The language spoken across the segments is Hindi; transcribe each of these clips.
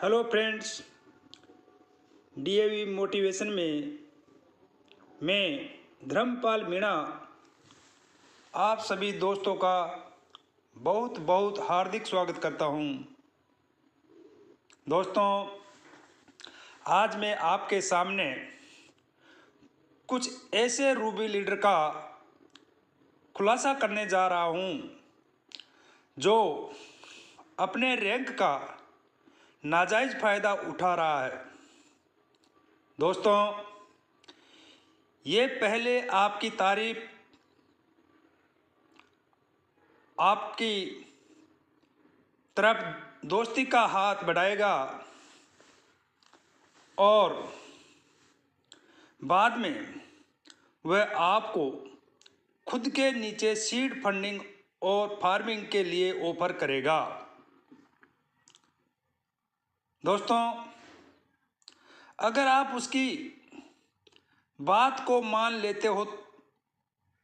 हेलो फ्रेंड्स, डीएवी मोटिवेशन में मैं धर्मपाल मीणा आप सभी दोस्तों का बहुत बहुत हार्दिक स्वागत करता हूं। दोस्तों, आज मैं आपके सामने कुछ ऐसे रूबी लीडर का खुलासा करने जा रहा हूं जो अपने रैंक का नाजायज़ फ़ायदा उठा रहा है। दोस्तों, ये पहले आपकी तारीफ, आपकी तरफ दोस्ती का हाथ बढ़ाएगा और बाद में वह आपको खुद के नीचे सीड फंडिंग और फार्मिंग के लिए ऑफर करेगा। दोस्तों, अगर आप उसकी बात को मान लेते हो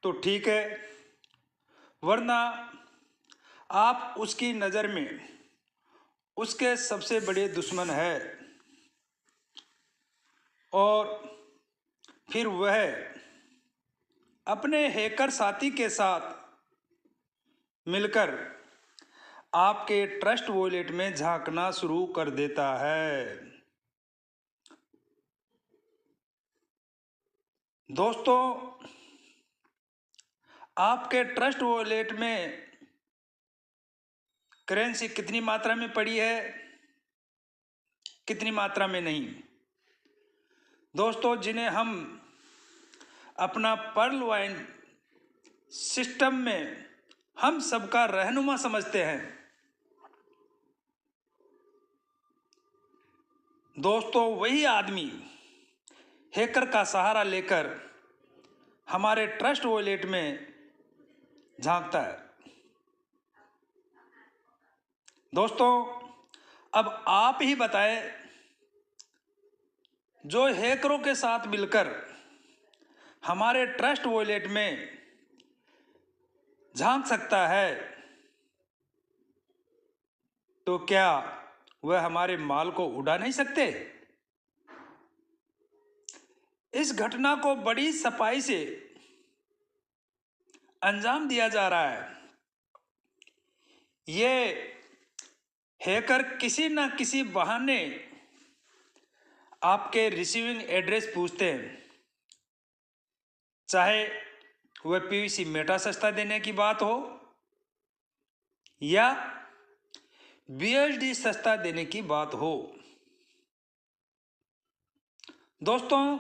तो ठीक है, वरना आप उसकी नज़र में उसके सबसे बड़े दुश्मन है और फिर वह अपने हैकर साथी के साथ मिलकर आपके ट्रस्ट वॉलेट में झांकना शुरू कर देता है। दोस्तों, आपके ट्रस्ट वॉलेट में करेंसी कितनी मात्रा में पड़ी है, कितनी मात्रा में नहीं। दोस्तों, जिन्हें हम अपना पर्ल वाइन सिस्टम में हम सबका रहनुमा समझते हैं, दोस्तों वही आदमी हैकर का सहारा लेकर हमारे ट्रस्ट वॉलेट में झांकता है। दोस्तों, अब आप ही बताएं, जो हैकरों के साथ मिलकर हमारे ट्रस्ट वॉलेट में झांक सकता है, तो क्या वह हमारे माल को उड़ा नहीं सकते? इस घटना को बड़ी सफाई से अंजाम दिया जा रहा है। ये हैकर किसी न किसी बहाने आपके रिसीविंग एड्रेस पूछते हैं, चाहे वह पीवीसी मेटा सस्ता देने की बात हो या बीएसडी सस्ता देने की बात हो। दोस्तों,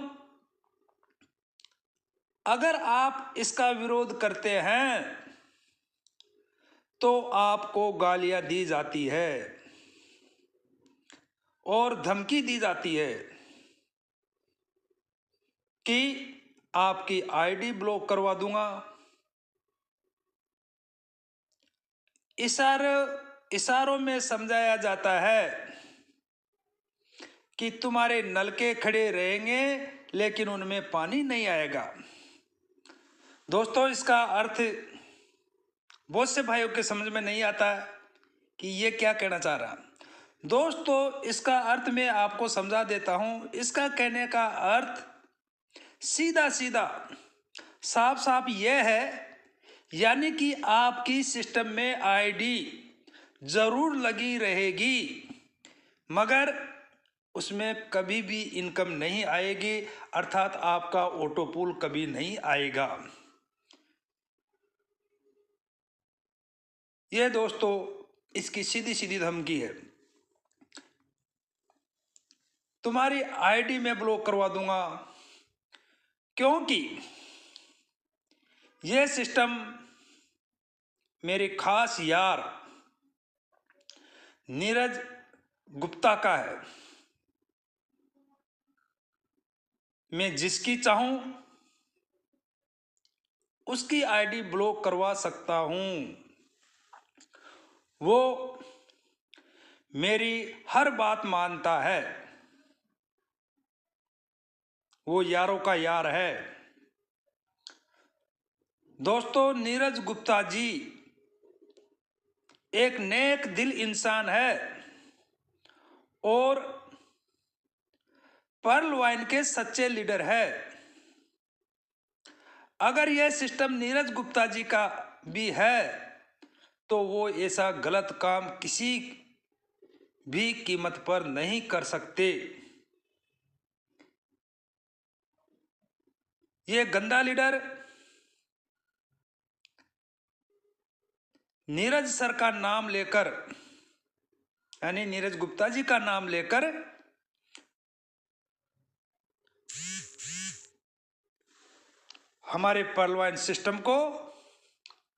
अगर आप इसका विरोध करते हैं तो आपको गालियां दी जाती है और धमकी दी जाती है कि आपकी आईडी ब्लॉक करवा दूंगा। इशारों में समझाया जाता है कि तुम्हारे नलके खड़े रहेंगे लेकिन उनमें पानी नहीं आएगा। दोस्तों, इसका अर्थ बहुत से भाइयों के समझ में नहीं आता कि ये क्या कहना चाह रहा। दोस्तों, इसका अर्थ मैं आपको समझा देता हूं। इसका कहने का अर्थ सीधा सीधा साफ साफ यह है, यानी कि आपकी सिस्टम में आईडी जरूर लगी रहेगी मगर उसमें कभी भी इनकम नहीं आएगी, अर्थात आपका ऑटो पूल कभी नहीं आएगा। यह दोस्तों इसकी सीधी सीधी धमकी है। तुम्हारी आईडी में ब्लॉक करवा दूंगा, क्योंकि यह सिस्टम मेरे खास यार नीरज गुप्ता का है। मैं जिसकी चाहूं उसकी आईडी ब्लॉक करवा सकता हूं। वो मेरी हर बात मानता है, वो यारों का यार है। दोस्तों, नीरज गुप्ता जी एक नेक दिल इंसान है। और पर्ल वाइन के सच्चे लीडर है। अगर यह सिस्टम नीरज गुप्ता जी का भी है तो वो ऐसा गलत काम किसी भी कीमत पर नहीं कर सकते। ये गंदा लीडर नीरज सर का नाम लेकर, यानी नीरज गुप्ता जी का नाम लेकर हमारे पर्ल वाइन सिस्टम को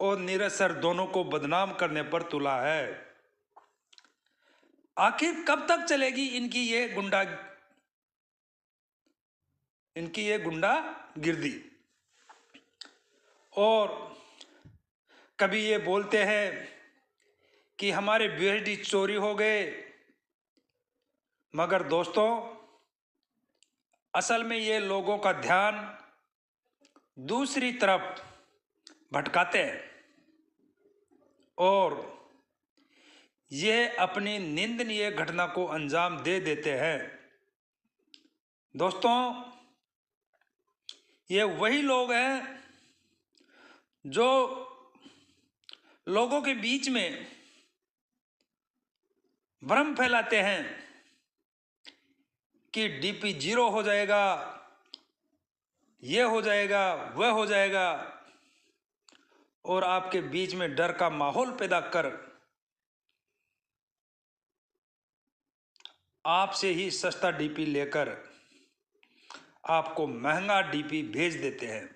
और नीरज सर दोनों को बदनाम करने पर तुला है। आखिर कब तक चलेगी इनकी ये गुंडागिर्दी। और कभी ये बोलते हैं कि हमारे बीएसडी चोरी हो गए, मगर दोस्तों असल में ये लोगों का ध्यान दूसरी तरफ भटकाते हैं और ये अपनी निंदनीय घटना को अंजाम दे देते हैं। दोस्तों ये वही लोग हैं जो लोगों के बीच में भ्रम फैलाते हैं कि डीपी 0 हो जाएगा, ये हो जाएगा, वह हो जाएगा, और आपके बीच में डर का माहौल पैदा कर आपसे ही सस्ता डीपी लेकर आपको महंगा डीपी भेज देते हैं।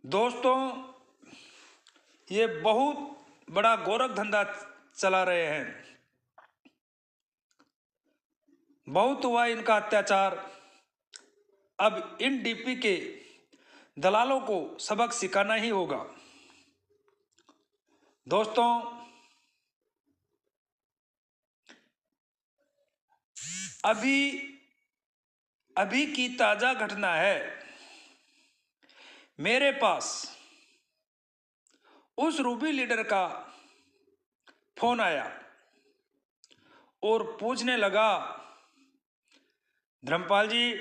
दोस्तों ये बहुत बड़ा गोरख धंधा चला रहे हैं। बहुत हुआ इनका अत्याचार, अब इन डीपी के दलालों को सबक सिखाना ही होगा। दोस्तों अभी की ताजा घटना है। मेरे पास उस रूबी लीडर का फोन आया और पूछने लगा, धर्मपाल जी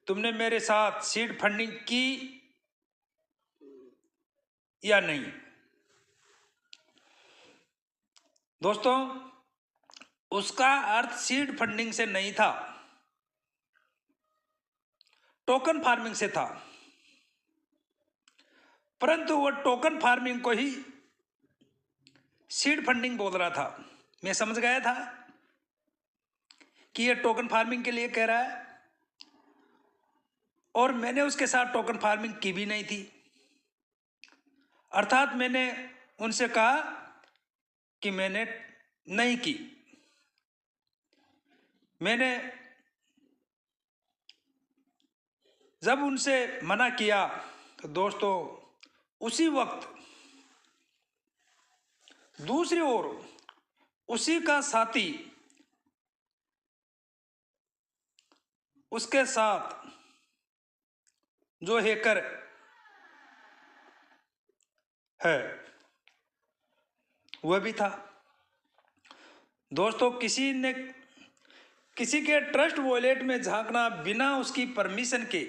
तुमने मेरे साथ सीड फंडिंग की या नहीं। दोस्तों उसका अर्थ सीड फंडिंग से नहीं था, टोकन फार्मिंग से था, परंतु वो टोकन फार्मिंग को ही सीड फंडिंग बोल रहा था। मैं समझ गया था कि ये टोकन फार्मिंग के लिए कह रहा है, और मैंने उसके साथ टोकन फार्मिंग की भी नहीं थी। अर्थात मैंने उनसे कहा कि मैंने नहीं की। मैंने जब उनसे मना किया तो दोस्तों उसी वक्त दूसरी ओर उसी का साथी उसके साथ जो हैकर है वह भी था। दोस्तों किसी के ट्रस्ट वॉलेट में झांकना बिना उसकी परमिशन के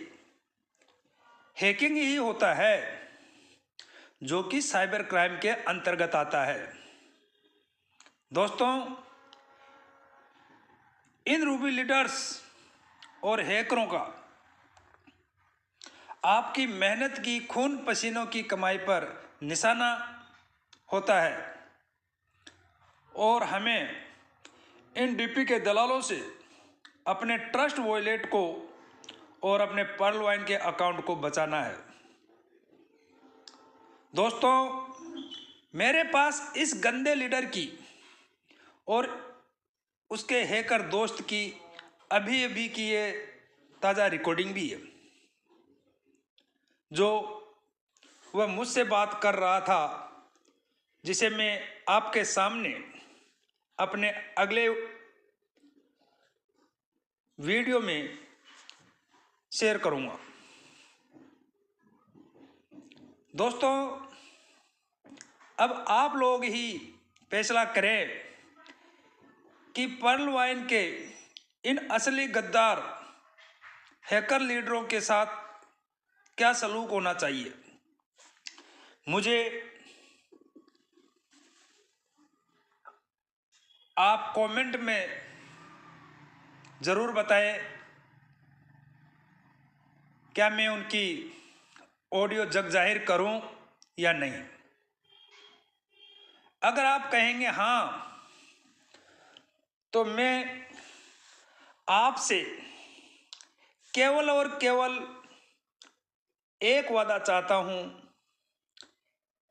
हैकिंग ही होता है, जो कि साइबर क्राइम के अंतर्गत आता है। दोस्तों इन रूबी लीडर्स और हैकरों का आपकी मेहनत की खून पसीनों की कमाई पर निशाना होता है, और हमें इन डीपी के दलालों से अपने ट्रस्ट वॉलेट को और अपने पर्ल वाइन के अकाउंट को बचाना है। दोस्तों मेरे पास इस गंदे लीडर की और उसके हैकर दोस्त की अभी की ये ताज़ा रिकॉर्डिंग भी है, जो वह मुझसे बात कर रहा था, जिसे मैं आपके सामने अपने अगले वीडियो में शेयर करूंगा। दोस्तों अब आप लोग ही फैसला करें कि पर्ल वाइन के इन असली गद्दार हैकर लीडरों के साथ क्या सलूक होना चाहिए। मुझे आप कमेंट में ज़रूर बताएं, क्या मैं उनकी ऑडियो जग जाहिर करूं या नहीं। अगर आप कहेंगे हाँ, तो मैं आपसे केवल और केवल एक वादा चाहता हूं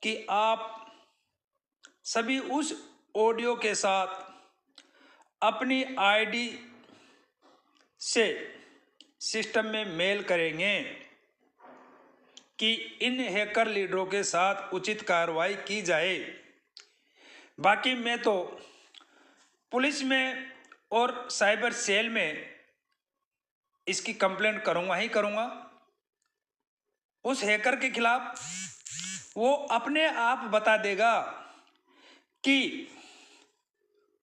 कि आप सभी उस ऑडियो के साथ अपनी आईडी से सिस्टम में मेल करेंगे कि इन हैकर लीडरों के साथ उचित कार्रवाई की जाए। बाकी मैं तो पुलिस में और साइबर सेल में इसकी कंप्लेंट करूंगा ही करूंगा। उस हैकर के खिलाफ वो अपने आप बता देगा कि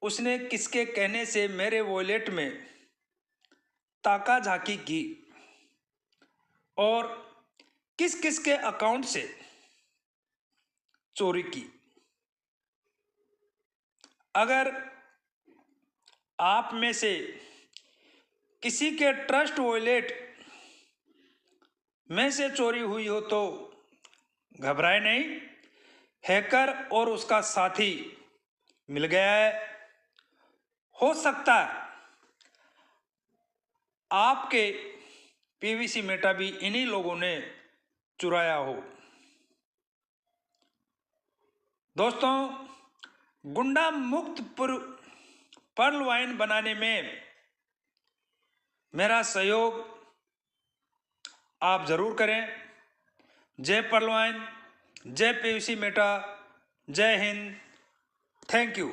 उसने किसके कहने से मेरे वॉलेट में ताका झाकी की और किस किस के अकाउंट से चोरी की। अगर आप में से किसी के ट्रस्ट वॉलेट में से चोरी हुई हो तो घबराए नहीं, हैकर और उसका साथी मिल गया है। हो सकता है आपके पीवीसी मेटा भी इन्हीं लोगों ने चुराया हो। दोस्तों, गुंडा मुक्त पर्ल वाइन बनाने में मेरा सहयोग आप जरूर करें। जय पर्ल वाइन, जय पीवीसी मेटा, जय हिंद, थैंक यू।